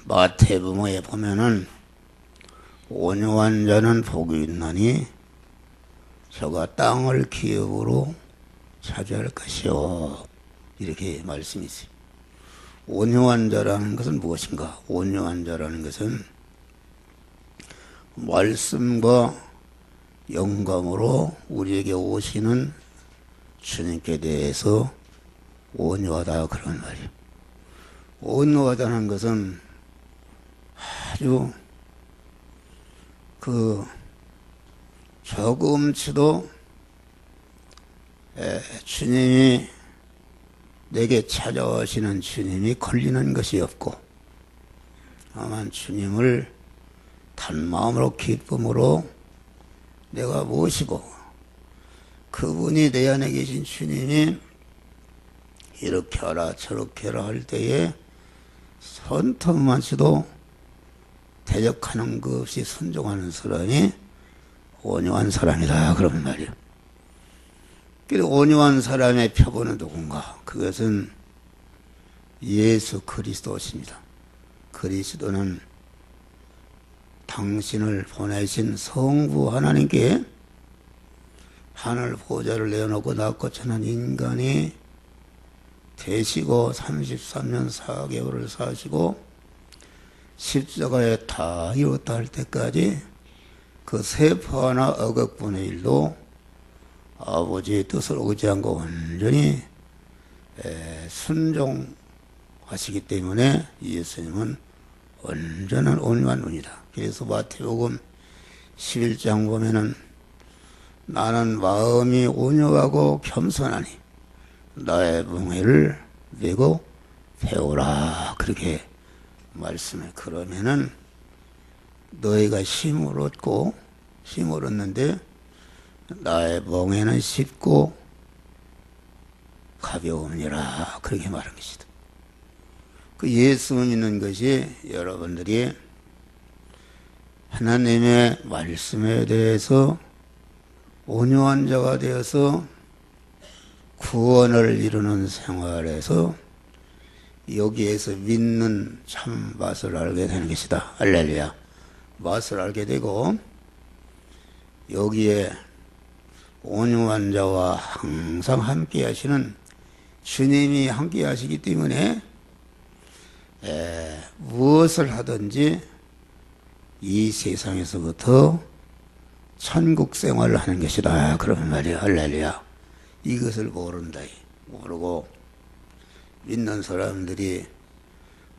마태복음에 보면은 온유한 자는 복이 있나니 저가 땅을 기업으로 차지할 것이요, 이렇게 말씀이 있어요. 온유한 자라는 것은 무엇인가? 온유한 자라는 것은 말씀과 영감으로 우리에게 오시는 주님께 대해서 온유하다, 그런 말이에요. 온유하다는 것은 아주 조금치도 주님이 내게 찾아오시는 주님이 걸리는 것이 없고, 다만 주님을 단마음으로 기쁨으로 내가 모시고, 그분이 내 안에 계신 주님이 이렇게 하라 저렇게 하라 할 때에 손톱만치도 대적하는 것 없이 순종하는 사람이 온유한 사람이다, 그런 말이에요. 그래서 온유한 사람의 표본은 누군가? 그것은 예수 그리스도십니다. 그리스도는 당신을 보내신 성부 하나님께 하늘 보좌를 내어놓고 낮고 천한 인간이 되시고 33년 4개월을 사시고 십자가에 다 이뤘다 할 때까지 그 세포 하나 억억분의 일도 아버지의 뜻을 오지 않고 완전히 순종하시기 때문에 예수님은 온전한 온유한 분이다. 그래서 마태복음 11장 보면은 나는 마음이 온유하고 겸손하니 나의 멍에를 메고 배우라, 그렇게 말씀해. 그러면은 너희가 힘을 얻는데 나의 멍에는 쉽고 가벼우니라, 그렇게 말한 것이다. 그 예수 믿는 것이 여러분들이 하나님의 말씀에 대해서 온유한 자가 되어서 구원을 이루는 생활에서 여기에서 믿는 참 맛을 알게 되는 것이다. 할렐루야. 맛을 알게 되고, 여기에 온유한 자와 항상 함께 하시는 주님이 함께 하시기 때문에 무엇을 하든지 이 세상에서부터 천국 생활을 하는 것이다, 그런 말이야. 할렐루야. 이것을 모른다. 모르고 믿는 사람들이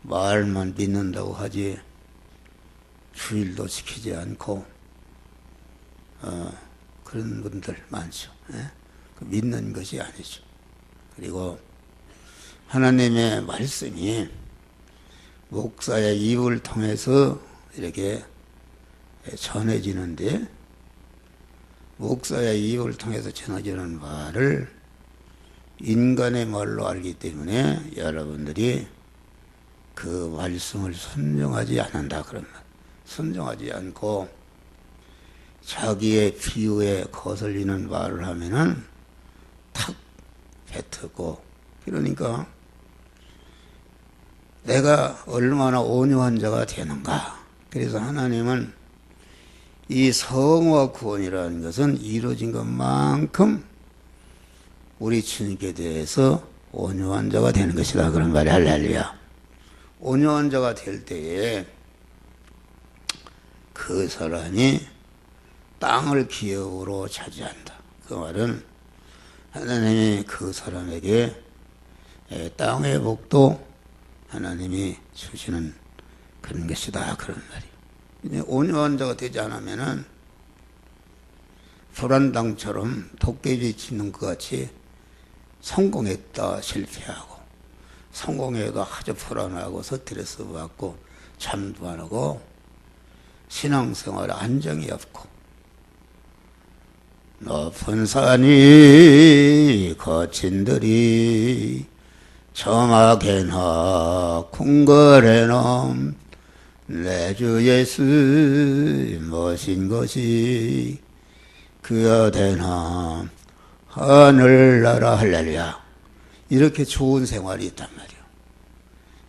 말만 믿는다고 하지 주일도 지키지 않고 그런 분들 많죠. 믿는 것이 아니죠. 그리고 하나님의 말씀이 목사의 입을 통해서 이렇게 전해지는데, 목사의 입을 통해서 전해지는 말을 인간의 말로 알기 때문에 여러분들이 그 말씀을 순종하지 않는다, 그런 말. 순종하지 않고 자기의 비유에 거슬리는 말을 하면은 탁 뱉고, 그러니까 내가 얼마나 온유한 자가 되는가. 그래서 하나님은 이 성화 구원이라는 것은 이루어진 것만큼 우리 주님께 대해서 온유한 자가 되는 것이다, 그런 말이. 할렐루야. 온유한 자가 될 때에 그 사람이 땅을 기업으로 차지한다. 그 말은 하나님이 그 사람에게 땅의 복도 하나님이 주시는 그런 것이다, 그런 말이에요. 온유한 자가 되지 않으면은 불안당처럼 도깨비 짖는 것 같이 성공했다 실패하고, 성공해도 아주 불안하고 스트레스 받고 잠도 안 오고 신앙생활에 안정이 없고, 높은 산이 거친 들이 저막에나 궁궐에나 내 주 예수 모신 것이 그여되나 하늘나라. 할렐루야. 이렇게 좋은 생활이 있단 말이에요.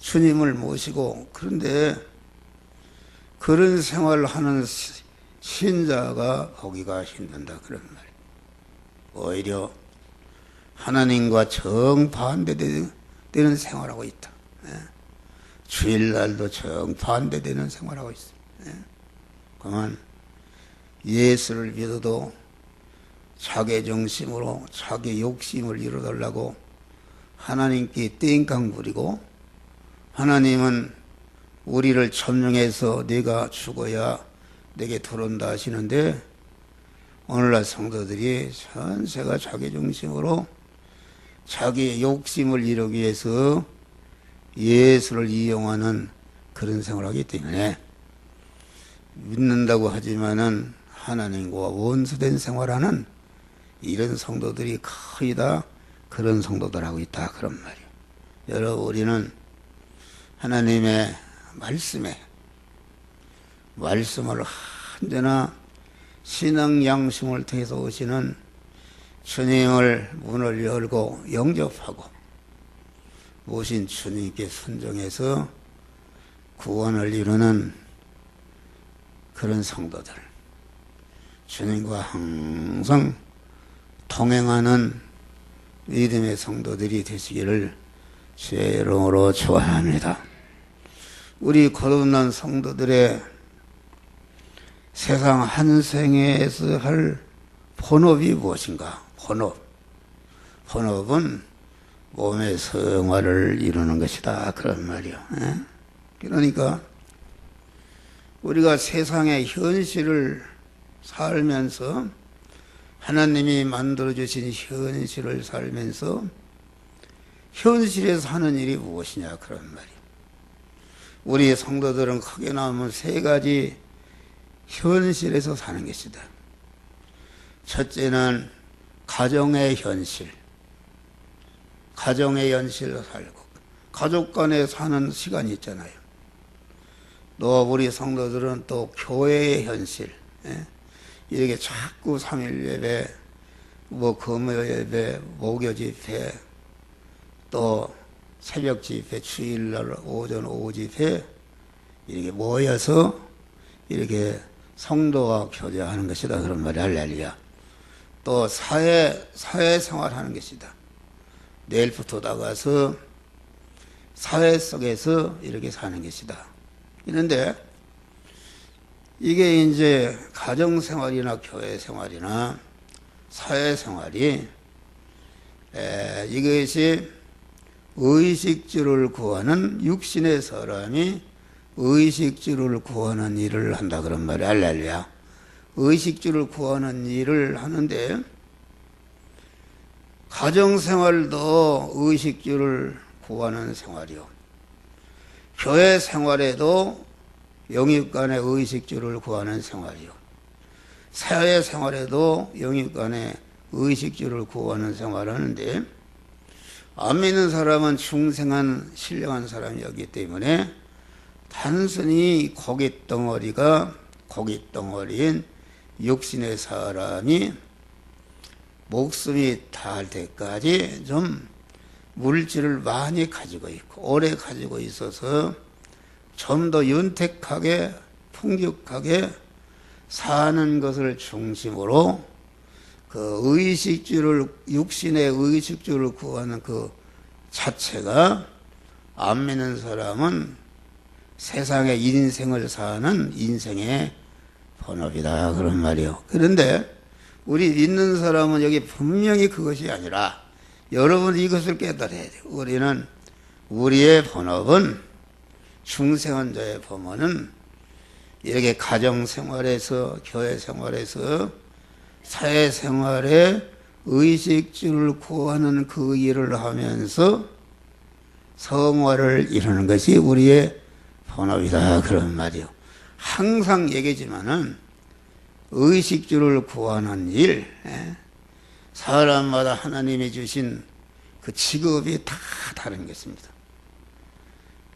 주님을 모시고, 그런데 그런 생활을 하는 신자가 보기가 힘든다 그런 말이에요. 오히려 하나님과 정반대되는 생활하고 있다. 주일날도 정반대되는 생활하고 있어요. 그러면 예수를 믿어도 자기 중심으로 자기 욕심을 이루달라고 하나님께 땡깡 부리고, 하나님은 우리를 점령해서 네가 죽어야 내게 들어온다 하시는데, 오늘날 성도들이 전체가 자기 중심으로 자기의 욕심을 이루기 위해서 예수를 이용하는 그런 생활을 하기 때문에, 믿는다고 하지만은 하나님과 원수된 생활하는 이런 성도들이 거의 다 그런 성도들 하고 있다 그런 말이에요. 여러분, 우리는 하나님의 말씀을 언제나 신앙 양심을 통해서 오시는 주님을 문을 열고 영접하고 오신 주님께 순종해서 구원을 이루는 그런 성도들, 주님과 항상 동행하는 믿음의 성도들이 되시기를 주의 이름으로 축원합니다. 우리 거듭난 성도들의 세상 한 생에서 할 본업이 무엇인가? 본업은 몸의 성화를 이루는 것이다 그런 말이요. 그러니까 우리가 세상의 현실을 살면서, 하나님이 만들어주신 현실을 살면서 현실에서 하는 일이 무엇이냐 그런 말이에요. 우리 성도들은 크게 나오면 세 가지 현실에서 사는 것이다. 첫째는 가정의 현실로 살고, 가족 간에 사는 시간이 있잖아요. 또 우리 성도들은 또 교회의 현실, 이렇게 자꾸 3일 예배, 금요 예배, 목요 집회, 또 새벽 집회, 주일날 오전 오후 집회, 이렇게 모여서 이렇게 성도와 교제하는 것이다 그런 말이 할렐루야. 또 사회생활 하는 것이다. 내일부터 나가서 사회 속에서 이렇게 사는 것이다. 그런데 이게 이제 가정생활이나 교회생활이나 사회생활이 이것이 의식주를 구하는, 육신의 사람이 의식주를 구하는 일을 한다 그런 말이야. 할렐루야. 의식주를 구하는 일을 하는데, 가정생활도 의식주를 구하는 생활이요, 교회 생활에도 영육간의 의식주를 구하는 생활이요, 사회생활에도 영육간의 의식주를 구하는 생활을 하는데, 안 믿는 사람은 중생한 신령한 사람이었기 때문에 단순히 고깃덩어리인 육신의 사람이 목숨이 닿을 때까지 좀 물질을 많이 가지고 있고 오래 가지고 있어서 좀 더 윤택하게 풍족하게 사는 것을 중심으로 그 육신의 의식주를 구하는 그 자체가, 안 믿는 사람은 세상의 인생을 사는 인생의 본업이다 그런 말이요. 그런데 우리 믿는 사람은 여기 분명히 그것이 아니라, 여러분 이것을 깨달아야 돼요. 우리의 본업은, 중생한 자의 본업은 이렇게 가정생활에서, 교회생활에서, 사회생활에 의식주를 구하는 그 일을 하면서 성화를 이루는 것이 우리의 본업이다 그런 말이요. 항상 얘기지만은 의식주를 구하는 일, 사람마다 하나님이 주신 그 직업이 다 다른 것입니다.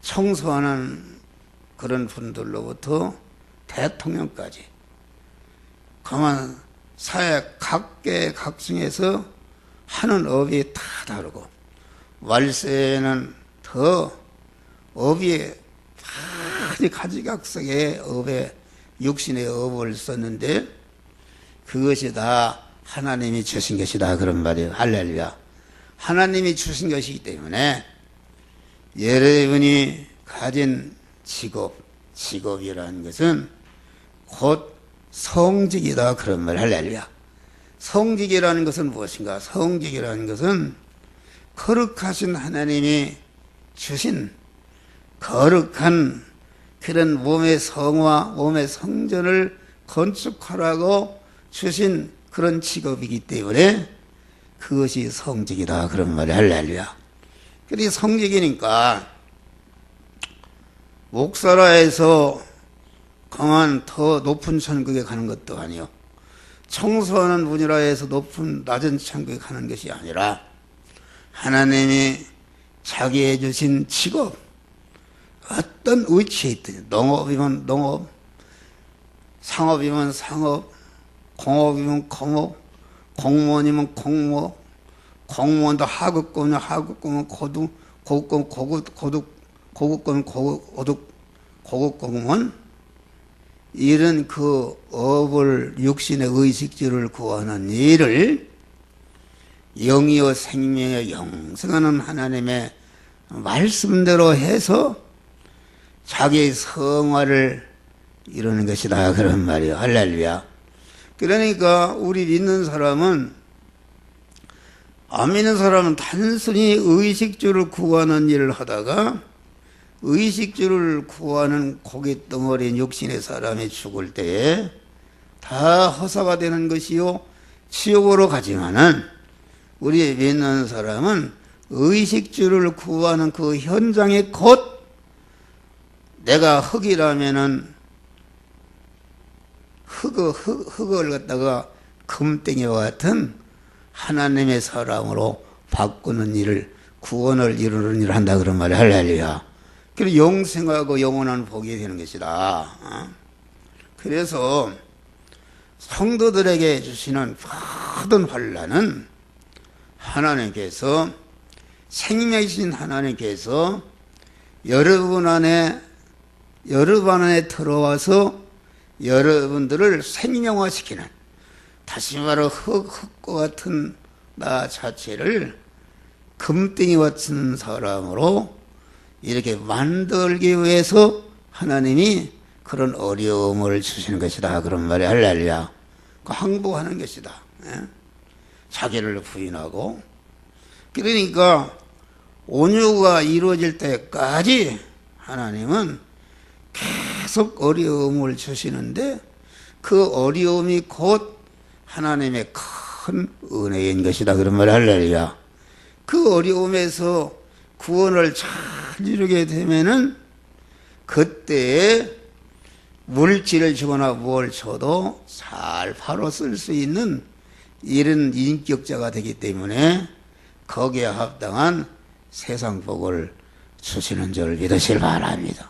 청소하는 그런 분들로부터 대통령까지, 가만 사회 각계 각층에서 하는 업이 다 다르고, 말세에는 더 업이 아주 가지각색의 업에 육신의 업을 썼는데 그것이 다 하나님이 주신 것이다 그런 말이에요. 할렐루야. 하나님이 주신 것이기 때문에 여러분이 가진 직업이라는 것은 곧 성직이다 그런 말. 할렐루야. 성직이라는 것은 무엇인가? 성직이라는 것은 거룩하신 하나님이 주신 거룩한 그런 몸의 성화, 몸의 성전을 건축하라고 주신 그런 직업이기 때문에 그것이 성직이다 그런 말이. 할렐루야. 그래서 성직이니까 목사라 해서 강한 더 높은 천국에 가는 것도 아니요, 청소하는 분이라 해서 낮은 천국에 가는 것이 아니라 하나님이 자기에 주신 직업, 어떤 위치에 있든, 농업이면 농업, 상업이면 상업, 공업이면 공업, 공무원이면 공무원, 공무원도 하급권이면 하급권은 고급권, 고급권, 고급공무원, 이런 그 업을, 육신의 의식주를 구하는 일을 영이요 생명의 영생하는 하나님의 말씀대로 해서 자기의 성화를 이루는 것이다 그런 말이에요. 할렐루야. 그러니까 우리 믿는 사람은, 안 믿는 사람은 단순히 의식주를 구하는 일을 하다가 의식주를 구하는 고깃덩어리인 육신의 사람이 죽을 때에 다 허사가 되는 것이요 지옥으로 가지만은, 우리 믿는 사람은 의식주를 구하는 그 현장에 곧 내가 흙이라면은 흙을 갖다가 금덩이와 같은 하나님의 사람으로 바꾸는 일을, 구원을 이루는 일을 한다 그런 말이야. 할렐루야. 그래서 영생하고 영원한 복이 되는 것이다. 그래서 성도들에게 주시는 모든 환난은 하나님께서, 생명이신 하나님께서 여러분 안에 들어와서 여러분들을 생명화시키는, 다시 말해 흙과 같은 나 자체를 금덩이 같은 사람으로 이렇게 만들기 위해서 하나님이 그런 어려움을 주시는 것이다 그런 말이. 할렐루야. 항복하는 것이다. 자기를 부인하고. 그러니까 온유가 이루어질 때까지 하나님은 계속 어려움을 주시는데 그 어려움이 곧 하나님의 큰 은혜인 것이다 그런 말. 할렐루야. 그 어려움에서 구원을 잘 이루게 되면은 그때에 물질을 주거나 뭘 줘도 잘 바로 쓸 수 있는 이런 인격자가 되기 때문에 거기에 합당한 세상 복을 주시는 줄 믿으실 바랍니다.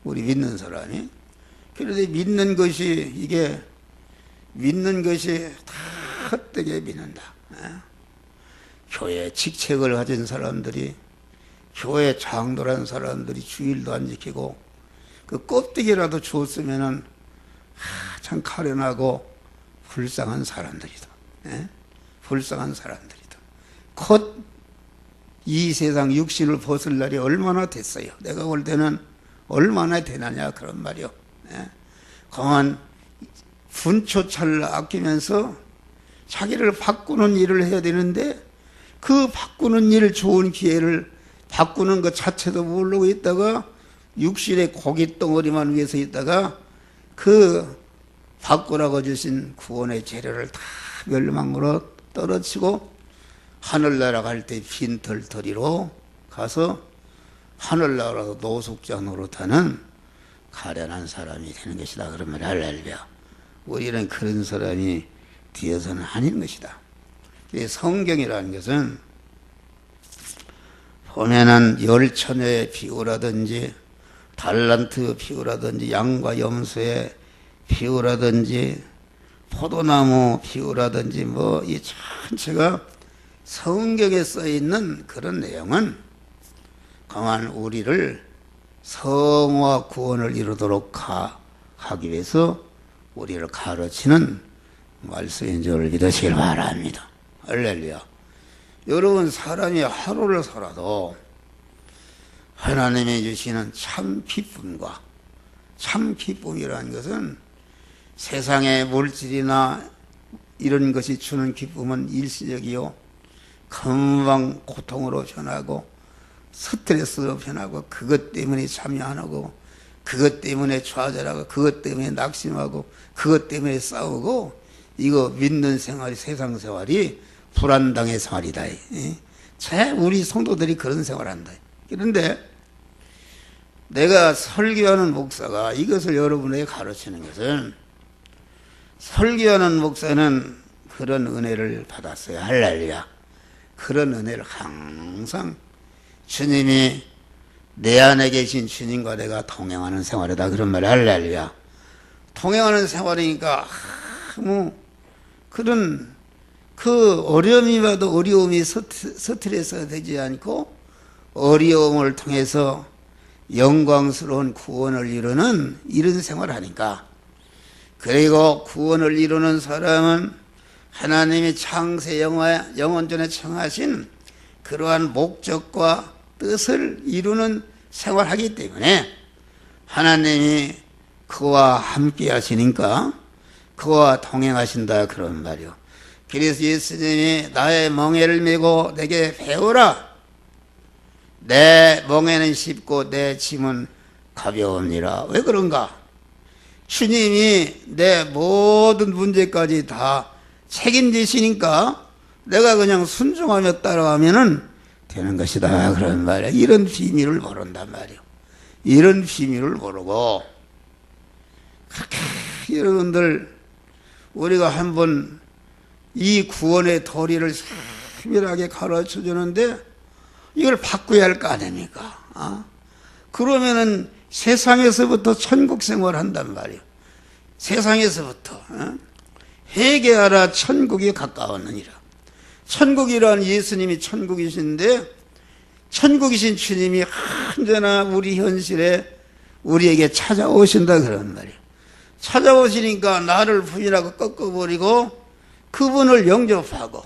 우리 믿는 사람이. 그런데 믿는 것이 다 헛되게 믿는다. 교회 직책을 가진 사람들이, 교회 장로란 사람들이 주일도 안 지키고 그 껍데기라도 주었으면은 참 가련하고 불쌍한 사람들이다. 불쌍한 사람들이다. 곧 이 세상 육신을 벗을 날이 얼마나 됐어요. 내가 볼 때는 얼마나 되느냐 그런 말이요. 강한 분초차를 아끼면서 자기를 바꾸는 일을 해야 되는데 그 바꾸는 일, 좋은 기회를 바꾸는 것 자체도 모르고 있다가 육신의 고깃덩어리만 위해서 있다가 그 바꾸라고 주신 구원의 재료를 다 멸망으로 떨어지고 하늘나라 갈 때 빈털터리로 가서 하늘나라도 노숙자 노릇하는 가련한 사람이 되는 것이다 그런 말이. 할렐루야. 우리는 그런 사람이 되어서는 아닌 것이다. 성경이라는 것은 보면은 열처녀의 비유라든지 달란트 비유라든지 양과 염소의 비유라든지 포도나무 비유라든지 뭐 이 전체가 성경에 써 있는 그런 내용은 강한 우리를 성화 구원을 이루도록 하기 위해서 우리를 가르치는 말씀인 줄 믿으시길 바랍니다. 할렐루야. 여러분, 사람이 하루를 살아도 하나님이 주시는 참 기쁨과, 참 기쁨이라는 것은 세상의 물질이나 이런 것이 주는 기쁨은 일시적이요, 금방 고통으로 변하고 스트레스로 변하고, 그것 때문에 참여 안 하고, 그것 때문에 좌절하고, 그것 때문에 낙심하고, 그것 때문에 싸우고, 이거 믿는 생활이, 세상 생활이 불안당의 생활이다. 우리 성도들이 그런 생활한다. 그런데 내가 설교하는 목사가 이것을 여러분에게 가르치는 것은, 설교하는 목사는 그런 은혜를 받았어요. 할렐루야. 그런 은혜를 항상 주님이 내 안에 계신 주님과 내가 동행하는 생활이다. 그런 말이 할렐루야. 동행하는 생활이니까 그런 그 어려움이 와도 어려움이 스트레스가 되지 않고 어려움을 통해서 영광스러운 구원을 이루는 이런 생활을 하니까, 그리고 구원을 이루는 사람은 하나님이 창세 영원전에 정하신 그러한 목적과 뜻을 이루는 생활하기 때문에 하나님이 그와 함께 하시니까 그와 동행하신다, 그런 말이요. 그래서 예수님이 나의 멍에를 메고 내게 배우라. 내 멍에는 쉽고 내 짐은 가벼우니라. 왜 그런가? 주님이 내 모든 문제까지 다 책임지시니까 내가 그냥 순종하며 따라가면은 되는 것이다, 그런 말이야. 이런 비밀을 모른단 말이야. 이런 비밀을 모르고, 그렇게 여러분들, 우리가 한번 이 구원의 도리를 세밀하게 가르쳐 주는데 이걸 바꿔야 할 거 아닙니까? 그러면은 세상에서부터 천국 생활을 한단 말이에요. 세상에서부터. 회개하라, 천국이 가까웠느니라. 천국이란 예수님이 천국이신데, 천국이신 주님이 언제나 우리 현실에 우리에게 찾아오신다, 그런 말이에요. 찾아오시니까 나를 부인하고 꺾어버리고 그분을 영접하고,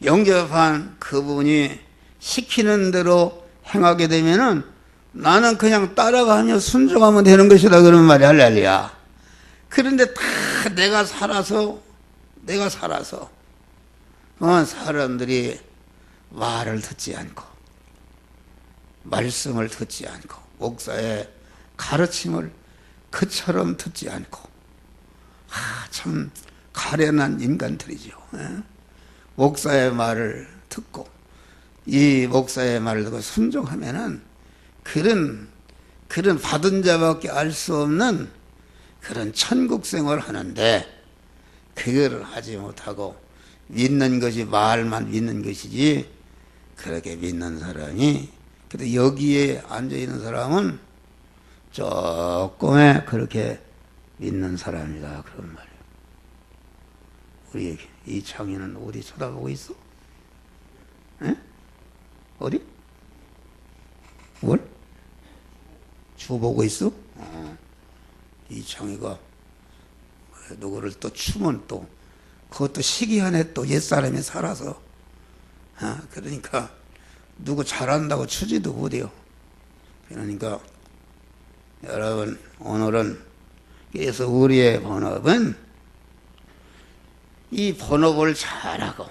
영접한 그분이 시키는 대로 행하게 되면은 나는 그냥 따라가며 순종하면 되는 것이다, 그런 말이 할렐루야. 그런데 다 내가 살아서 사람들이 말을 듣지 않고, 말씀을 듣지 않고, 목사의 가르침을 그처럼 듣지 않고, 참 가련한 인간들이죠. 목사의 말을 듣고, 이 목사의 말을 듣고 순종하면은 그런 받은 자밖에 알 수 없는 그런 천국 생활을 하는데, 그걸 하지 못하고 믿는 것이 말만 믿는 것이지, 그렇게 믿는 사람이, 근데 여기에 앉아있는 사람은 조금의 그렇게 믿는 사람이다, 그런 말이에요. 우리 이창희는 어디 쳐다보고 있어? 에? 어디? 뭘? 주 보고 있어? 이창희가 누구를 또 추면 또 그것도 시기한에 또 옛사람이 살아서, 그러니까 누구 잘한다고 추지도 못해요. 그러니까 여러분, 오늘은 그래서 우리의 본업은 이 본업을 잘하고,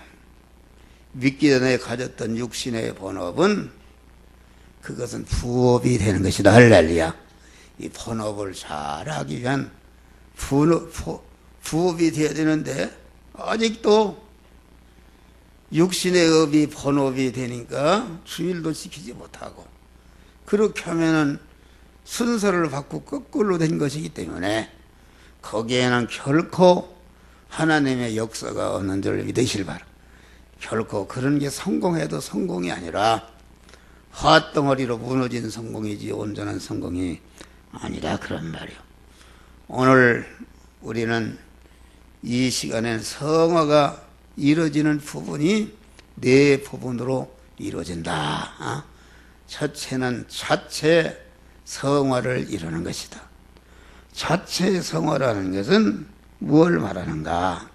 믿기 전에 가졌던 육신의 본업은 그것은 부업이 되는 것이다, 할렐루야. 이 본업을 잘하기 위한 부업이 되어야 되는데, 아직도 육신의 업이 본업이 되니까 주일도 지키지 못하고, 그렇게 하면은 순서를 바꾸고 거꾸로 된 것이기 때문에 거기에는 결코 하나님의 역사가 없는 줄 믿으실 바라. 결코 그런 게 성공해도 성공이 아니라 화덩어리로 무너진 성공이지 온전한 성공이 아니라, 그런 말이요. 오늘 우리는 이 시간엔 성화가 이루어지는 부분이 네 부분으로 이루어진다. 첫째는 자체 성화를 이루는 것이다. 자체 성화라는 것은 무엇을 말하는가?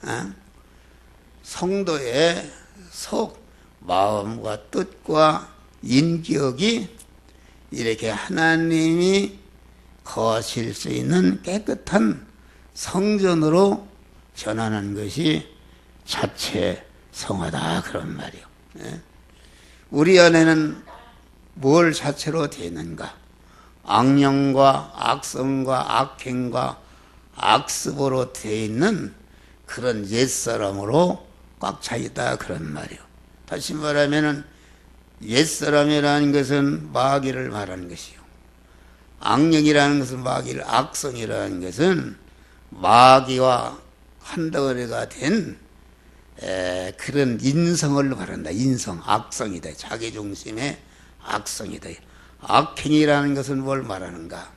성도의 속, 마음과 뜻과 인격이 이렇게 하나님이 거하실 수 있는 깨끗한 성전으로 전하는 것이 자체 성화다, 그런 말이요. 우리 안에는 뭘 자체로 되어 있는가? 악령과 악성과 악행과 악습으로 되어 있는 그런 옛사람으로 꽉 차 있다, 그런 말이요. 다시 말하면은 옛사람이라는 것은 마귀를 말하는 것이요. 악령이라는 것은 마귀를, 악성이라는 것은 마귀와 한덩어리가 된 그런 인성을 말한다. 인성, 악성이다. 자기중심의 악성이다. 악행이라는 것은 뭘 말하는가?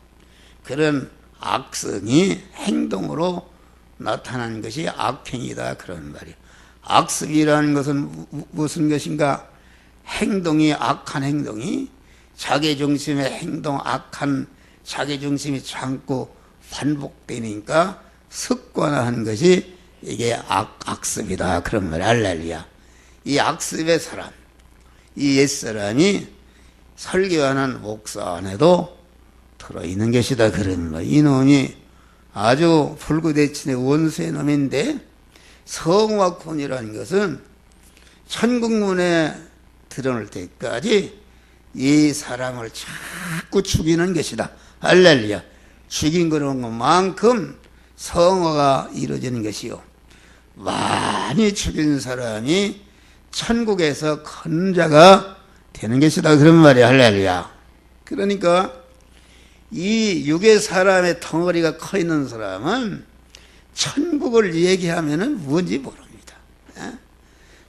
그런 악성이 행동으로 나타나는 것이 악행이다, 그런 말이에요. 악습이라는 것은 무슨 것인가? 행동이, 악한 행동이 자기중심의 행동, 악한 자기중심이 자꾸 반복되니까 습관화한 것이 이게 악습이다, 그런 말이에요. 할렐루야. 이 악습의 사람, 이 옛사람이 설교하는 목사 안에도 들어있는 것이다, 그런 말. 이놈이 아주 불구대친의 원수의 놈인데, 성화권이라는 것은 천국문에 드러날 때까지 이 사람을 자꾸 죽이는 것이다. 할렐루야. 죽인 것만큼 성화가 이루어지는 것이요. 많이 죽인 사람이 천국에서 큰 자가 되는 것이다, 그런 말이야. 할렐루야. 그러니까 이 육의 사람의 덩어리가 커 있는 사람은 천국을 얘기하면은 뭔지 모릅니다.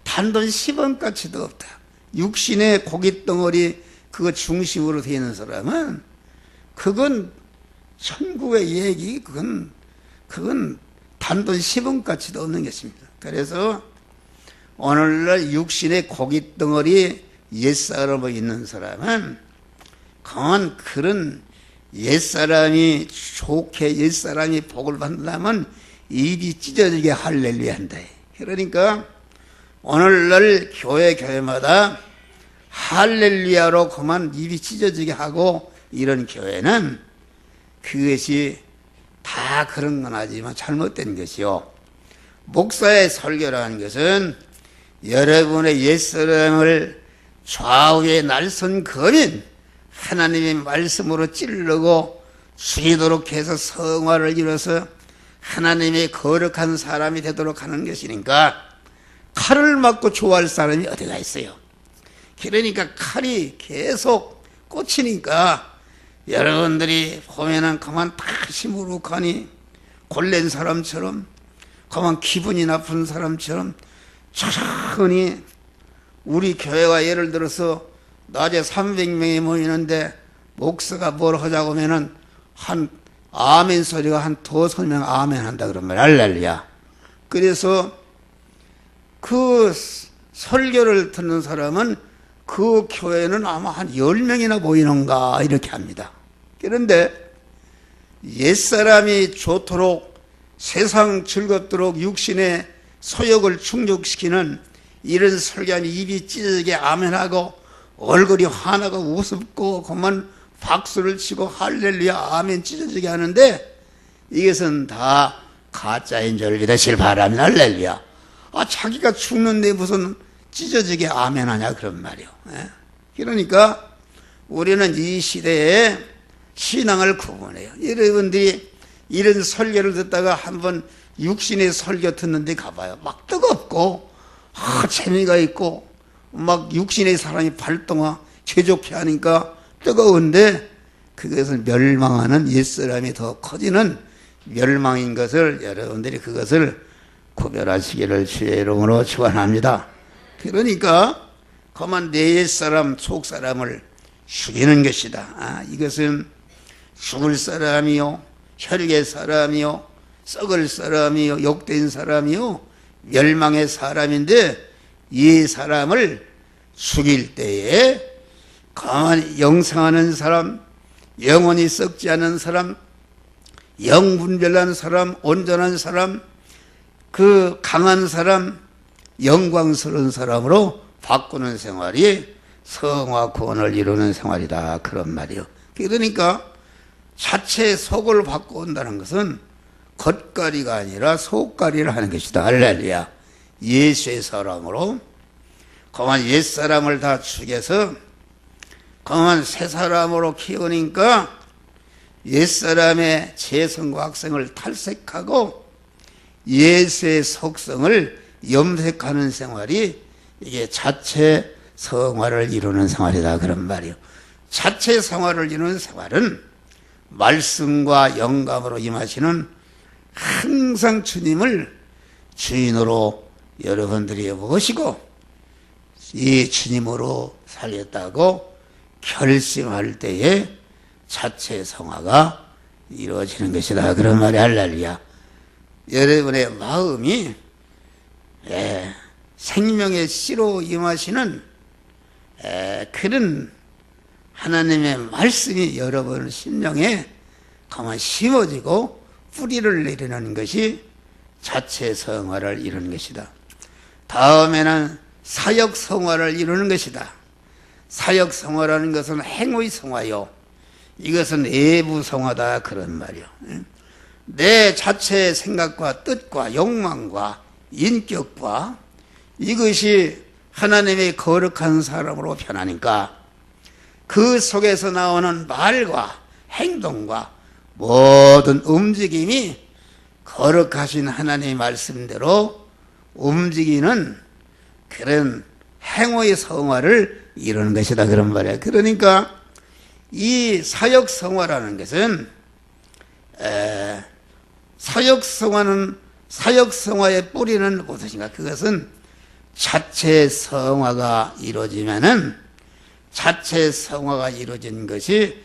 단돈 10원가치도 없다. 육신의 고깃 덩어리 그거 중심으로 되어 있는 사람은 그건 천국의 얘기, 그건 단돈 10원가치도 없는 것입니다. 그래서 오늘날 육신의 고깃 덩어리 옛사람으로 있는 사람은 강한 그런 옛사람이 좋게 옛사람이 복을 받는다면 입이 찢어지게 할렐루야 한다. 그러니까 오늘날 교회마다 할렐루야로 그만 입이 찢어지게 하고 이런 교회는 그것이 다 그런 건 아니지만 잘못된 것이요. 목사의 설교라는 것은 여러분의 옛사람을 좌우에 날선 거민 하나님의 말씀으로 찌르고 죽이도록 해서 성화를 이뤄서 하나님의 거룩한 사람이 되도록 하는 것이니까 칼을 맞고 좋아할 사람이 어디가 있어요. 그러니까 칼이 계속 꽂히니까 여러분들이 보면은 그만 다 시무룩하니 골렌 사람처럼 그만 기분이 나쁜 사람처럼 천천히 우리 교회가 예를 들어서 낮에 300명이 모이는데 목사가 뭘 하자고 하면은 한 아멘 소리가 한 2~3명 아멘 한다 그런 말. 할렐루야. 그래서 그 설교를 듣는 사람은 그 교회는 아마 한 10명이나 모이는가 이렇게 합니다. 그런데 옛사람이 좋도록 세상 즐겁도록 육신의 소욕을 충족시키는 이런 설교하면 입이 찢어지게 아멘하고 얼굴이 환하고 우습고 그만 박수를 치고 할렐루야 아멘 찢어지게 하는데 이것은 다 가짜인 줄 믿으실 바랍니다. 할렐루야. 자기가 죽는데 무슨 찢어지게 아멘하냐 그런 말이요. 그러니까 우리는 이 시대에 신앙을 구분해요. 여러분들이 이런 설교를 듣다가 한번 육신의 설교 듣는데 가봐요. 막 뜨겁고 재미가 있고 막 육신의 사람이 발동하 제좋게 하니까 뜨거운데 그것은 멸망하는 옛사람이 더 커지는 멸망인 것을 여러분들이 그것을 구별하시기를 주의 이름으로 축원합니다. 그러니까 그만 내 옛사람 속사람을 죽이는 것이다. 이것은 죽을 사람이요 혈육의 사람이요 썩을 사람이요 욕된 사람이요 멸망의 사람인데 이 사람을 죽일 때에 가만히 영생하는 사람 영혼이 썩지 않은 사람, 영분별한 사람, 온전한 사람, 그 강한 사람, 영광스러운 사람으로 바꾸는 생활이 성화 구원을 이루는 생활이다, 그런 말이요. 그러니까 자체 속을 바꾼다는 것은 겉가리가 아니라 속가리를 하는 것이다. 할렐루야. 예수의 사람으로 그만 옛사람을 다 죽여서 그만 새 사람으로 키우니까 옛사람의 재성과 악성을 탈색하고 예수의 속성을 염색하는 생활이 이게 자체 성화를 이루는 생활이다, 그런 말이요. 자체 성화를 이루는 생활은 말씀과 영감으로 임하시는 항상 주님을 주인으로 여러분들이 모시고 이 주님으로 살겠다고 결심할 때에 자체 성화가 이루어지는 것이다, 그런 말이 할렐루야. 여러분의 마음이 생명의 씨로 임하시는 그런 하나님의 말씀이 여러분 심령에 가만 심어지고 뿌리를 내리는 것이 자체 성화를 이루는 것이다. 다음에는 사역 성화를 이루는 것이다. 사역 성화라는 것은 행의 성화요, 이것은 내부 성화다, 그런 말이요. 내 자체의 생각과 뜻과 욕망과 인격과 이것이 하나님의 거룩한 사람으로 변하니까 그 속에서 나오는 말과 행동과 모든 움직임이 거룩하신 하나님의 말씀대로 움직이는 그런 행위의 성화를 이루는 것이다, 그런 말이에요. 그러니까 이 사역 성화라는 것은 사역 성화의 뿌리는 무엇인가? 그것은 자체 성화가 이루어지면은 자체 성화가 이루어진 것이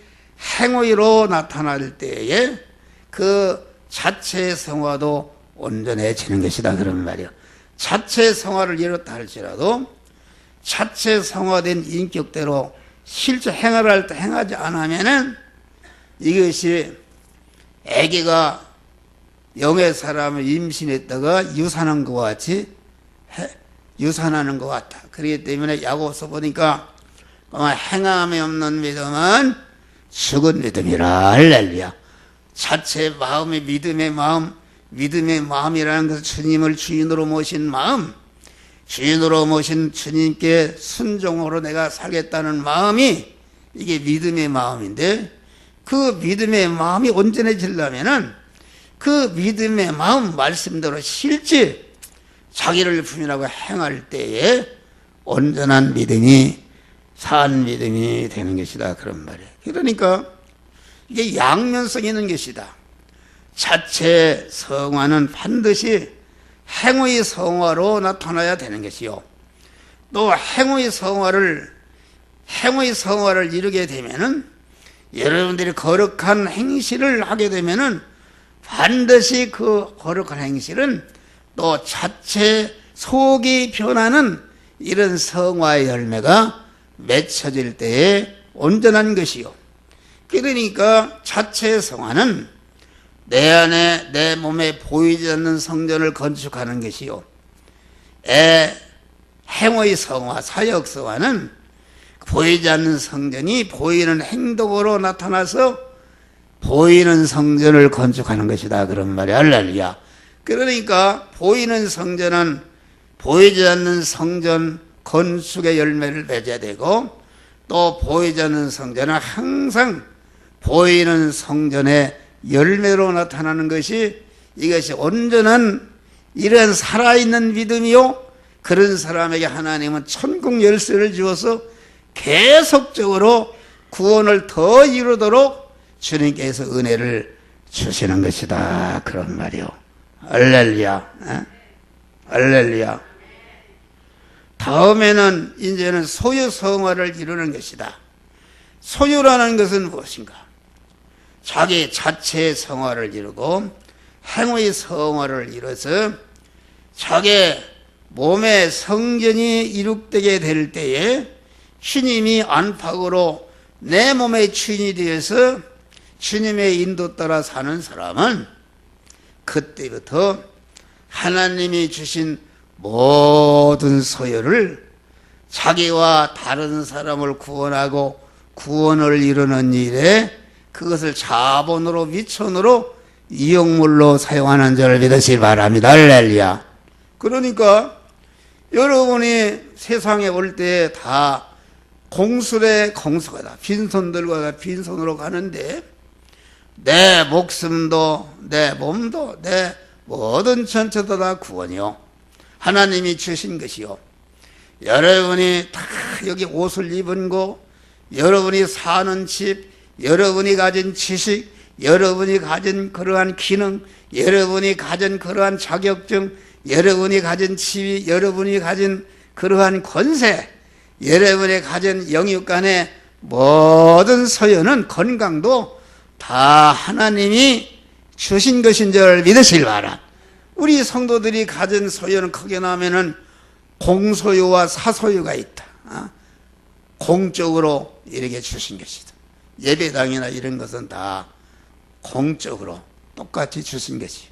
행위로 나타날 때에 그 자체 성화도 온전해지는 것이다, 그런 말이에요. 자체 성화를 이뤘다 할지라도 자체 성화된 인격대로 실제 행을 할 때 행하지 않으면은 이것이 아기가 영의 사람을 임신했다가 유산한 것 같이 유산하는 것 같다. 그렇기 때문에 야고보서 보니까 행함이 없는 믿음은 죽은 믿음이라. 할렐루야. 자체 마음의 믿음의 마음이라는 것은 주님을 주인으로 모신 마음, 주인으로 모신 주님께 순종으로 내가 살겠다는 마음이 이게 믿음의 마음인데, 그 믿음의 마음이 온전해지려면은 그 믿음의 마음 말씀대로 실제 자기를 부인하고 행할 때에 온전한 믿음이 산 믿음이 되는 것이다, 그런 말이에요. 그러니까 이게 양면성이 있는 것이다. 자체 성화는 반드시 행의 성화로 나타나야 되는 것이요, 또 행의 성화를 이루게 되면은 여러분들이 거룩한 행실을 하게 되면은 반드시 그 거룩한 행실은 또 자체 속이 변하는 이런 성화의 열매가 맺혀질 때에 온전한 것이요. 그러니까 자체 성화는 내 안에 내 몸에 보이지 않는 성전을 건축하는 것이요, 행의 성화, 사역 성화는 보이지 않는 성전이 보이는 행동으로 나타나서 보이는 성전을 건축하는 것이다, 그런 말이 할렐루야. 그러니까 보이는 성전은 보이지 않는 성전 건축의 열매를 맺어야 되고, 또 보이지 않는 성전은 항상 보이는 성전의 열매로 나타나는 것이 이것이 온전한 이런 살아있는 믿음이요, 그런 사람에게 하나님은 천국 열쇠를 주어서 계속적으로 구원을 더 이루도록 주님께서 은혜를 주시는 것이다, 그런 말이요. 할렐루야. 할렐루야. 다음에는 이제는 소유 성화를 이루는 것이다. 소유라는 것은 무엇인가? 자기 자체의 성화를 이루고 행의 성화를 이뤄서 자기 몸의 성전이 이룩되게 될 때에 주님이 안팎으로 내 몸의 주인이 되어서 주님의 인도 따라 사는 사람은 그때부터 하나님이 주신 모든 소유를 자기와 다른 사람을 구원하고 구원을 이루는 일에 그것을 자본으로 미천으로 이용물로 사용하는 줄을 믿으시기 바랍니다. 할렐루야. 그러니까 여러분이 세상에 올 때 다 공술의 공수가 다 빈손들과 다 빈손으로 가는데 내 목숨도 내 몸도 내 모든 전체도 다 구원이요 하나님이 주신 것이요. 여러분이 다 여기 옷을 입은 거, 여러분이 사는 집, 여러분이 가진 지식, 여러분이 가진 그러한 기능, 여러분이 가진 그러한 자격증, 여러분이 가진 지위, 여러분이 가진 그러한 권세, 여러분이 가진 영육간의 모든 소유는 건강도 다 하나님이 주신 것인 줄 믿으시길 바라. 우리 성도들이 가진 소유는 크게 나면은 공소유와 사소유가 있다. 공적으로 이렇게 주신 것이다. 예배당이나 이런 것은 다 공적으로 똑같이 주신 것이.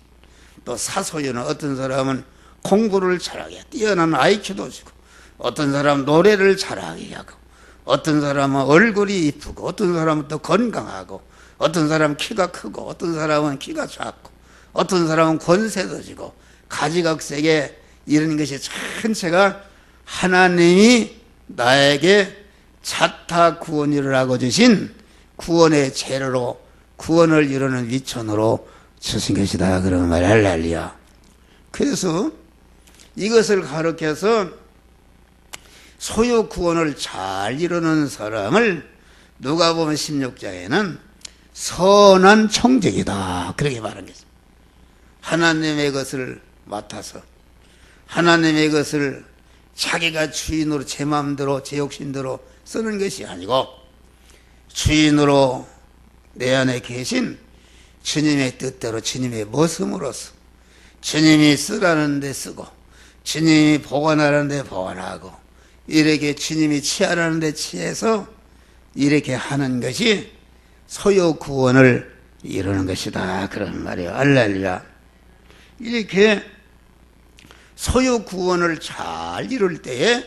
또 사소유는 어떤 사람은 공부를 잘하게 뛰어난 IQ도 주고, 어떤 사람은 노래를 잘하게 하고, 어떤 사람은 얼굴이 이쁘고, 어떤 사람은 또 건강하고, 어떤 사람은 키가 크고, 어떤 사람은 키가 작고, 어떤 사람은 권세도 지고, 가지각색의 이런 것이 전체가 하나님이 나에게 자타 구원을 하고 주신 구원의 재료로 구원을 이루는 위천으로 주신 것이다. 그런 말 할렐루야. 그래서 이것을 가르쳐서 소유 구원을 잘 이루는 사람을 누가복음 16장에는 선한 청정이다 그렇게 말한 것입니다. 하나님의 것을 맡아서 하나님의 것을 자기가 주인으로 제 마음대로 제 욕심대로 쓰는 것이 아니고 주인으로 내 안에 계신 주님의 뜻대로 주님의 모습으로서 주님이 쓰라는 데 쓰고 주님이 보관하라는 데 보관하고 이렇게 주님이 취하라는 데 취해서 이렇게 하는 것이 소유 구원을 이루는 것이다 그런 말이에요. 할렐루야. 이렇게 소유 구원을 잘 이룰 때에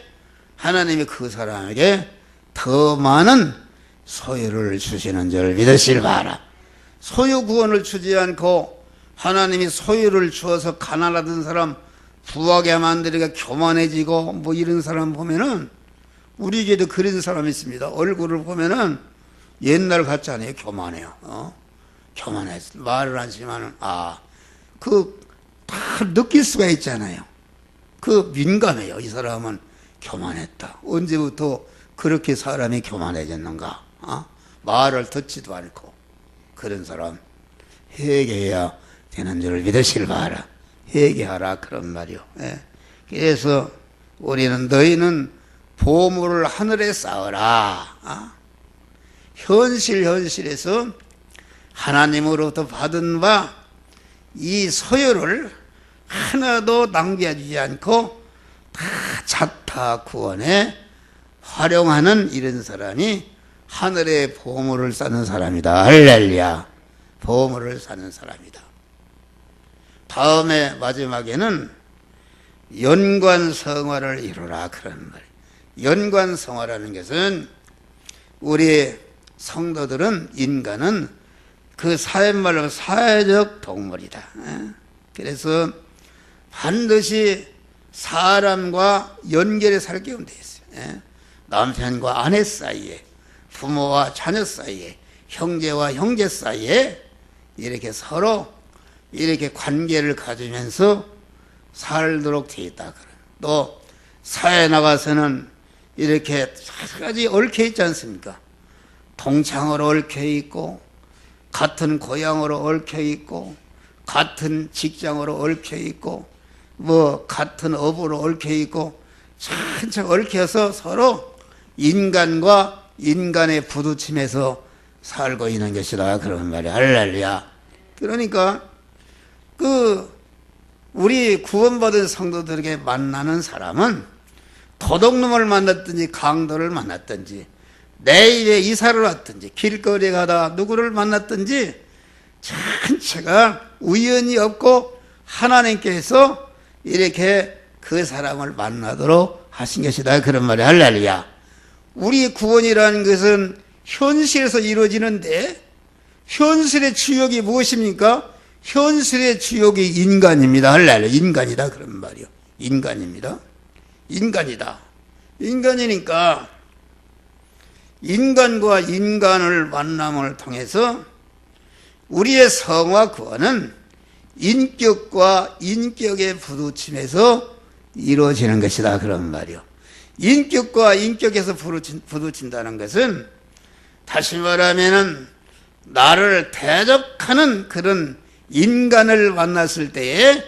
하나님이 그 사람에게 더 많은 소유를 주시는 줄 믿으시길 바라. 소유 구원을 주지 않고 하나님이 소유를 주어서 가난하던 사람 부하게 만들기가 교만해지고 뭐 이런 사람 보면은 우리에게도 그런 사람이 있습니다. 얼굴을 보면은 옛날 같지 않아요. 교만해요. 교만해서 말을 하지만은 다 느낄 수가 있잖아요. 민감해요. 이 사람은 교만했다. 언제부터 그렇게 사람이 교만해졌는가? 말을 듣지도 않고 그런 사람 회개해야 되는 줄을 믿으시길 바라. 회개하라 그런 말이요. 예. 그래서 우리는 너희는 보물을 하늘에 쌓으라. 현실에서 하나님으로부터 받은 바 이 소유를 하나도 낭비하지 않고 다 자타 구원에 활용하는 이런 사람이 하늘의 보물을 쌓는 사람이다. 할렐루야. 보물을 쌓는 사람이다. 다음에 마지막에는 연관성화를 이루라 그런 말이에요. 연관성화라는 것은 우리 성도들은 인간은 그 사회말로 사회적 동물이다. 그래서 반드시 사람과 연결해 살게 돼 있어요. 남편과 아내 사이에, 부모와 자녀 사이에, 형제와 형제 사이에 이렇게 서로 이렇게 관계를 가지면서 살도록 되어 있다. 또 사회에 나가서는 이렇게 여러 가지 얽혀 있지 않습니까? 동창으로 얽혀 있고 같은 고향으로 얽혀 있고 같은 직장으로 얽혀 있고 뭐 같은 업으로 얽혀 있고 천천히 얽혀서 서로 인간과 인간의 부딪힘에서 살고 있는 것이다 그런 말이야. 할렐루야. 그러니까 우리 구원받은 성도들에게 만나는 사람은 도둑놈을 만났든지 강도를 만났든지 내 입에 이사를 왔든지 길거리에 가다가 누구를 만났든지 전체가 우연이 없고 하나님께서 이렇게 그 사람을 만나도록 하신 것이다. 그런 말이 할렐루야. 우리 구원이라는 것은 현실에서 이루어지는데 현실의 주역이 무엇입니까? 현실의 주역이 인간입니다. 할렐루야. 인간이다. 그런 말이요. 인간입니다. 인간이다. 인간이니까 인간과 인간을 만남을 통해서 우리의 성화 구원은 인격과 인격의 부딪힘에서 이루어지는 것이다. 그런 말이요. 인격과 인격에서 부딪힌다는 것은 다시 말하면은 나를 대적하는 그런 인간을 만났을 때에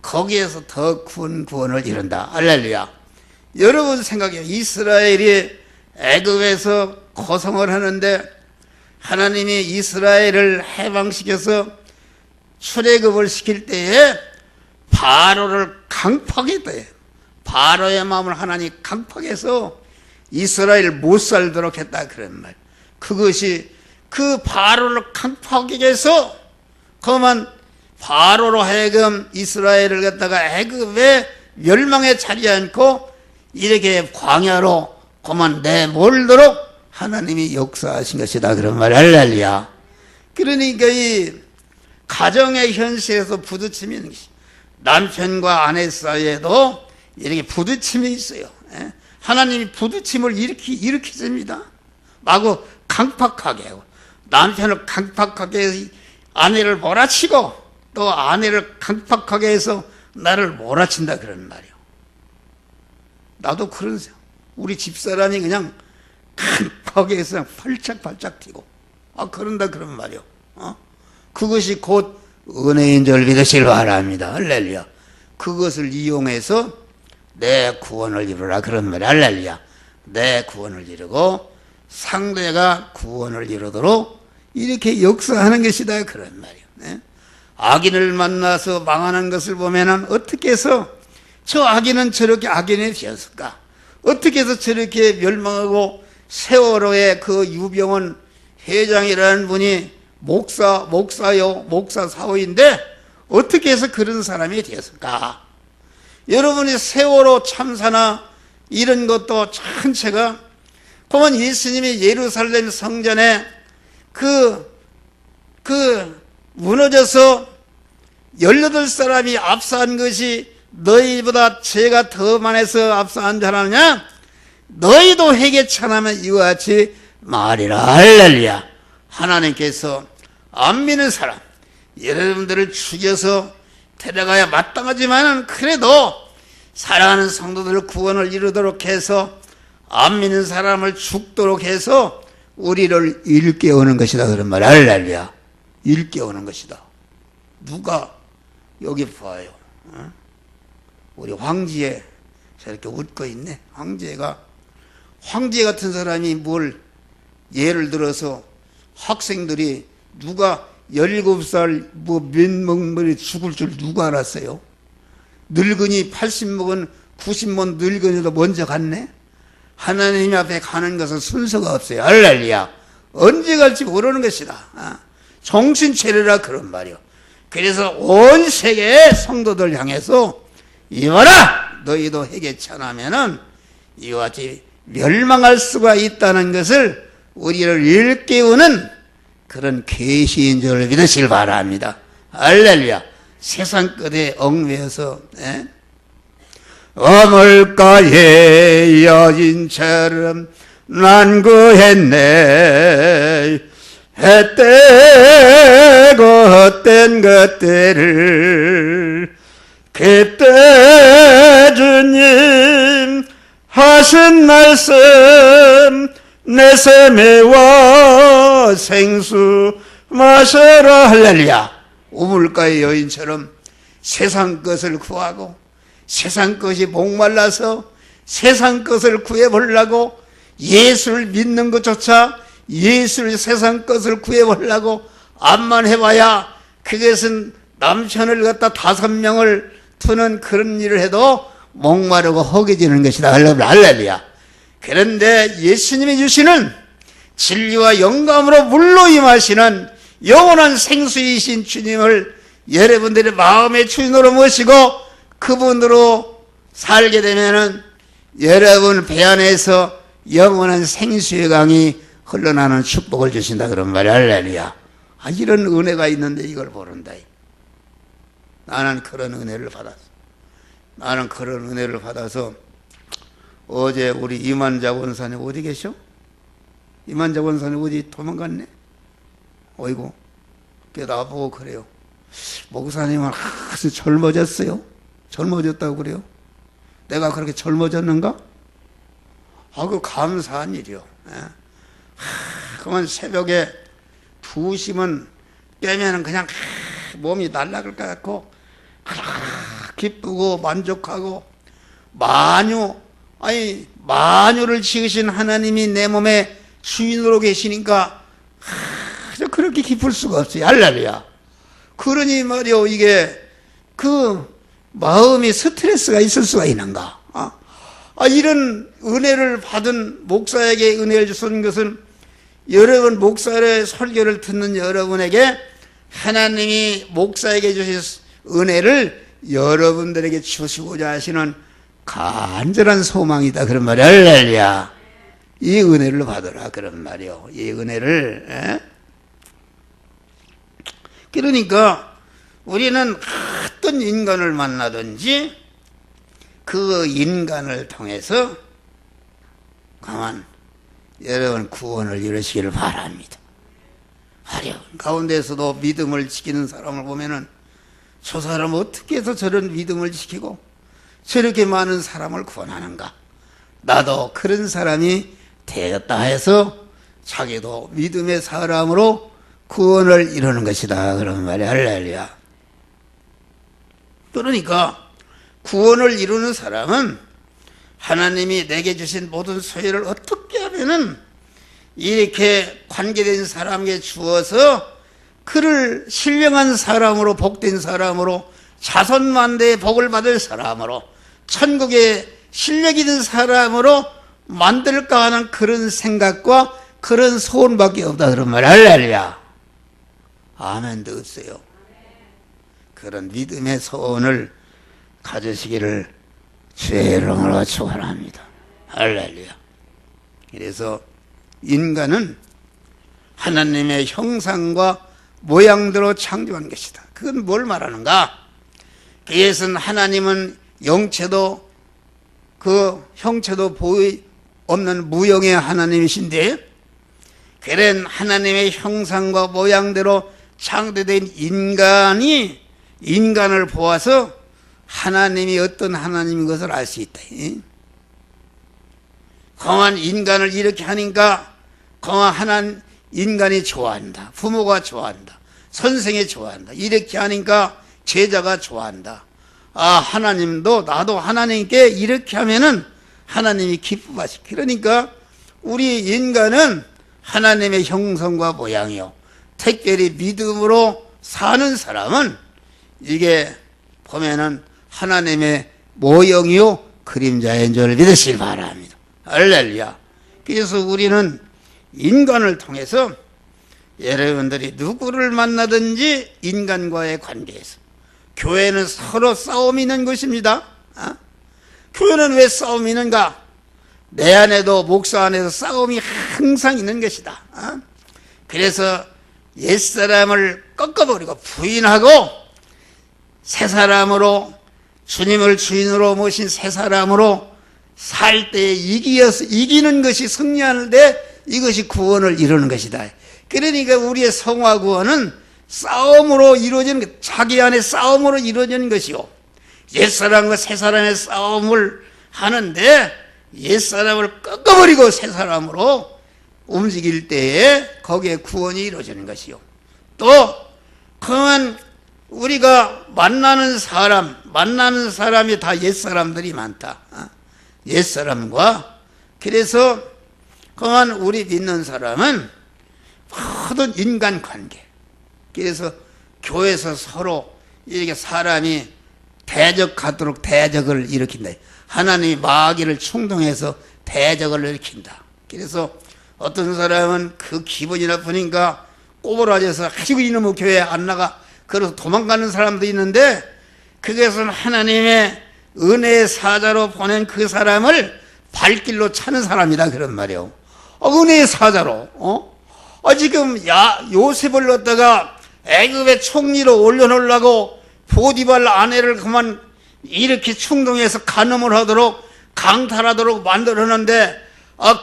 거기에서 더 큰 구원을 이룬다. 할렐루야. 여러분 생각해요. 이스라엘이 애굽에서 고성을 하는데 하나님이 이스라엘을 해방시켜서 출애굽을 시킬 때에 바로를 강팍했대요. 바로의 마음을 하나님이 강팍해서 이스라엘 못 살도록 했다. 그런 말. 그것이 그 바로를 강팍하게 해서 그만 바로로 하여금 이스라엘을 갖다가 애굽에 멸망에 차지 않고 이렇게 광야로 그만 내몰도록 하나님이 역사하신 것이다. 그런 말. 할렐루야. 그러니까 이 가정의 현실에서 부딪힘이 있는 것이 남편과 아내 사이에도 이렇게 부딪힘이 있어요. 하나님이 부딪힘을 일으키십니다. 마구 강팍하게 하고 남편을 강팍하게 해서 아내를 몰아치고 또 아내를 강팍하게 해서 나를 몰아친다. 그런 말이요. 나도 그런 우리 집사람이 그냥 강팍하게 해서 그냥 팔짝팔짝 튀고 그런다. 그런 말이요. 그것이 곧 은혜인 줄 믿으시길 바랍니다. 할렐루야. 그것을 이용해서 내 구원을 이루라. 그런 말이야. 할렐루야. 내 구원을 이루고 상대가 구원을 이루도록 이렇게 역사하는 것이다. 그런 말이에요. 네? 악인을 만나서 망하는 것을 보면은 어떻게 해서 저 악인은 저렇게 악인이 되었을까? 어떻게 해서 저렇게 멸망하고 세월호의 그 유병원 회장이라는 분이 목사 사후인데 어떻게 해서 그런 사람이 되었을까? 여러분이 세월호 참사나 이런 것도 전체가 그러면 예수님이 예루살렘 성전에 무너져서 18사람이 압사한 것이 너희보다 죄가 더 많아서 압사한 줄 아느냐? 너희도 회개치 않으면 이와 같이 말이라. 할렐루야. 하나님께서 안 믿는 사람 여러분들을 죽여서 데려가야 마땅하지만 그래도 사랑하는 성도들 구원을 이루도록 해서 안 믿는 사람을 죽도록 해서 우리를 일깨우는 것이다. 그런 말. 할렐루야. 일깨우는 것이다. 누가 여기 봐요. 우리 황지혜 저렇게 웃고 있네. 황지혜 같은 사람이 뭘 예를 들어서 학생들이 누가 17살 몇 명이 죽을 줄 누가 알았어요? 늙은이 80 먹은 90 먹은 늙은이도 먼저 갔네. 하나님 앞에 가는 것은 순서가 없어요. 할렐루야. 언제 갈지 모르는 것이다. 정신 차리라. 그런 말이요. 그래서 온 세계의 성도들 향해서 이와라 너희도 회개치 않으면은 이와 같이 멸망할 수가 있다는 것을 우리를 일깨우는 그런 계시인 줄 믿으시길 바랍니다. 할렐루야. 세상 끝에 얽매여서 어물가의 여인처럼 난구했네. 헛되고 헛된 것들을 그때 주님 하신 말씀 내 삶에와 생수 마셔라. 할렐루야. 우물가의 여인처럼 세상 것을 구하고 세상 것이 목말라서 세상 것을 구해보려고 예수를 믿는 것조차 예수를 세상 것을 구해보려고 암만 해봐야 그것은 남편을 갖다 5명을 두는 그런 일을 해도 목마르고 허기지는 것이다. 할렐루야. 그런데 예수님이 주시는 진리와 영감으로 물로 임하시는 영원한 생수이신 주님을 여러분들의 마음의 주인으로 모시고 그분으로 살게 되면은 여러분 배 안에서 영원한 생수의 강이 흘러나는 축복을 주신다 그런 말이야. 할렐루야. 이런 은혜가 있는데 이걸 모른다. 나는 그런 은혜를 받았어. 나는 그런 은혜를 받아서 어제 우리 이만자 원사님 어디 계셔? 이만자 원사님 어디 도망갔네? 어이구, 나보고 그래요. 목사님은 아주 젊어졌어요. 젊어졌다고 그래요. 내가 그렇게 젊어졌는가? 그 감사한 일이요. 그러면 새벽에 2시면 깨면은 그냥 몸이 날아갈 것 같고 기쁘고 만족하고 마녀를 지으신 하나님이 내 몸에 주인으로 계시니까 그렇게 기쁠 수가 없어요. 할렐루야. 그러니 말이요, 이게 그 마음이 스트레스가 있을 수가 있는가? 이런 은혜를 받은 목사에게 은혜를 주신 것은 여러분 목사의 설교를 듣는 여러분에게 하나님이 목사에게 주신 은혜를 여러분들에게 주시고자 하시는 간절한 소망이다 그런 말이야. 할렐루야. 이 은혜를 받으라 그런 말이요. 이 은혜를. 그러니까 우리는 어떤 인간을 만나든지 그 인간을 통해서 여러분 구원을 이루시기를 바랍니다. 어려운 가운데서도 믿음을 지키는 사람을 보면은 저 사람 어떻게 해서 저런 믿음을 지키고 저렇게 많은 사람을 구원하는가? 나도 그런 사람이 되었다 해서 자기도 믿음의 사람으로 구원을 이루는 것이다 그런 말이야. 할렐루야. 그러니까 구원을 이루는 사람은 하나님이 내게 주신 모든 소유를 어떻게 하면은 이렇게 관계된 사람에게 주어서 그를 신령한 사람으로 복된 사람으로 자손만대의 복을 받을 사람으로 천국에 실력 있는 사람으로 만들까 하는 그런 생각과 그런 소원밖에 없다 그런 말. 할렐루야. 아멘도 없어요. 그런 믿음의 소원을 가지시기를 주의 이름으로 축원합니다. 할렐루야. 그래서 인간은 하나님의 형상과 모양대로 창조한 것이다. 그건 뭘 말하는가? 그것은 하나님은 영체도 그 형체도 보이 없는 무형의 하나님이신데 그런 하나님의 형상과 모양대로 창조된 인간이 인간을 보아서 하나님이 어떤 하나님인 것을 알 수 있다. 강한 인간을 이렇게 하니까 강한 인간이 좋아한다. 부모가 좋아한다. 선생이 좋아한다. 이렇게 하니까 제자가 좋아한다. 하나님도 나도 하나님께 이렇게 하면은 하나님이 기뻐하시. 그러니까 우리 인간은 하나님의 형성과 모양이요. 특별히 믿음으로 사는 사람은 이게 보면은 하나님의 모형이요 그림자인 줄 믿으시기 바랍니다. 할렐루야. 그래서 우리는 인간을 통해서 여러분들이 누구를 만나든지 인간과의 관계에서 교회는 서로 싸움이 있는 것입니다. 교회는 왜 싸움이 있는가? 내 안에도 목사 안에도 싸움이 항상 있는 것이다. 그래서 옛사람을 꺾어버리고 부인하고 새 사람으로 주님을 주인으로 모신 새 사람으로 살 때 이기는 것이 승리하는데 이것이 구원을 이루는 것이다. 그러니까 우리의 성화 구원은 싸움으로 이루어지는 것, 자기 안에 싸움으로 이루어지는 것이요. 옛사람과 새사람의 싸움을 하는데 옛사람을 꺾어버리고 새사람으로 움직일 때에 거기에 구원이 이루어지는 것이요. 또 그만 우리가 만나는 사람이 다 옛사람들이 많다. 옛사람과 그래서 그만 우리 믿는 사람은 모든 인간관계. 그래서 교회에서 서로 이렇게 사람이 대적하도록 대적을 일으킨다. 하나님이 마귀를 충동해서 대적을 일으킨다. 그래서 어떤 사람은 그 기분이 나쁘니까 꼬부라져서 아이고 이놈의 교회 안 나가 그래서 도망가는 사람도 있는데, 그것은 하나님의 은혜의 사자로 보낸 그 사람을 발길로 차는 사람이다 그런 말이에요. 은혜의 사자로 지금 요셉을 갖다가 애굽의 총리로 올려놓으려고 보디발 아내를 그만 이렇게 충동해서 간음을 하도록 강탈하도록 만들었는데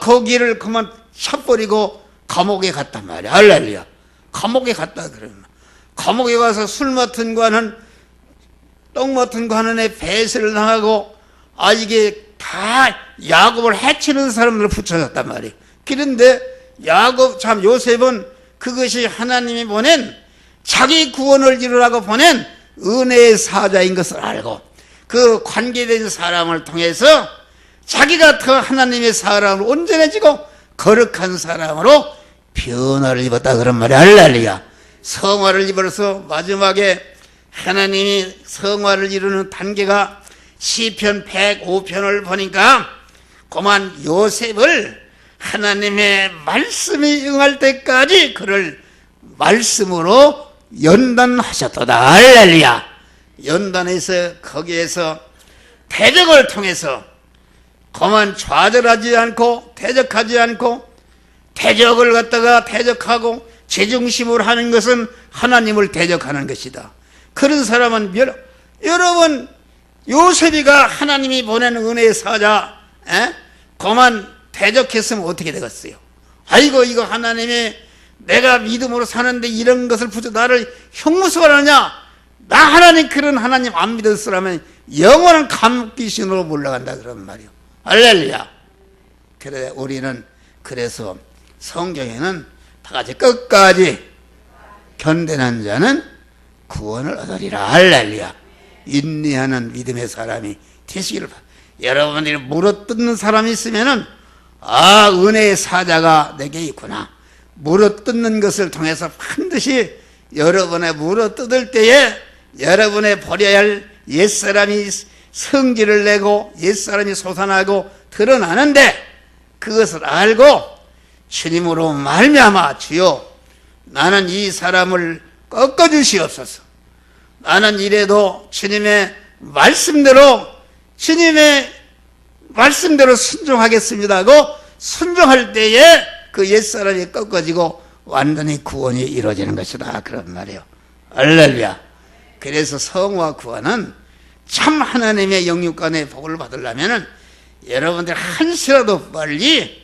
거기를 그만 쳐버리고 감옥에 갔단 말이야. 할렐루야. 감옥에 갔다 그러면 감옥에 가서 술 맡은 관은 떡 맡은 관원에 배세를 당하고 이게 다 야곱을 해치는 사람들을 붙여졌단 말이에요. 그런데 요셉은 그것이 하나님이 보낸 자기 구원을 이루라고 보낸 은혜의 사자인 것을 알고 그 관계된 사람을 통해서 자기가 더 하나님의 사람으로 온전해지고 거룩한 사람으로 변화를 입었다 그런 말이야. 할렐루야. 성화를 입어서 마지막에 하나님이 성화를 이루는 단계가 시편 105편을 보니까 그만 요셉을 하나님의 말씀이 응할 때까지 그를 말씀으로 연단하셨도다. 할렐루야. 연단해서 거기에서 대적을 통해서 그만 좌절하지 않고 대적하지 않고, 대적을 갖다가 대적하고 제중심으로 하는 것은 하나님을 대적하는 것이다. 그런 사람은 여러분 요셉이가 하나님이 보낸 은혜의 사자 그만 대적했으면 어떻게 되겠어요? 아이고 이거 하나님이 내가 믿음으로 사는데 이런 것을 붙여 나를 형무소하느냐? 나 하나님 그런 하나님 안 믿었으라면 영원한 감옥귀신으로 몰려간다 그런 말이요. 할렐루야. 그래 우리는 그래서 성경에는 다 같이 끝까지 견뎌난 자는 구원을 얻으리라. 할렐루야. 인내하는 믿음의 사람이 되시기를 바랍니다. 여러분들이 물어뜯는 사람이 있으면은 은혜의 사자가 내게 있구나. 물어뜯는 것을 통해서 반드시 여러분의 물어뜯을 때에 여러분의 버려야 할 옛사람이 성질을 내고 옛사람이 솟아나고 드러나는데, 그것을 알고 주님으로 말미암아 주여 나는 이 사람을 꺾어주시옵소서. 나는 이래도 주님의 말씀대로 순종하겠습니다 하고 순종할 때에 그 옛사람이 꺾어지고 완전히 구원이 이루어지는 것이다 그런 말이에요. 할렐루야. 그래서 성화 구원은 참 하나님의 영육간의 복을 받으려면 여러분들 한시라도 빨리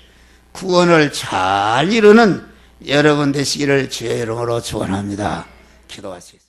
구원을 잘 이루는 여러분 되시기를 주의 이름으로 축원합니다. 기도하시겠습니다.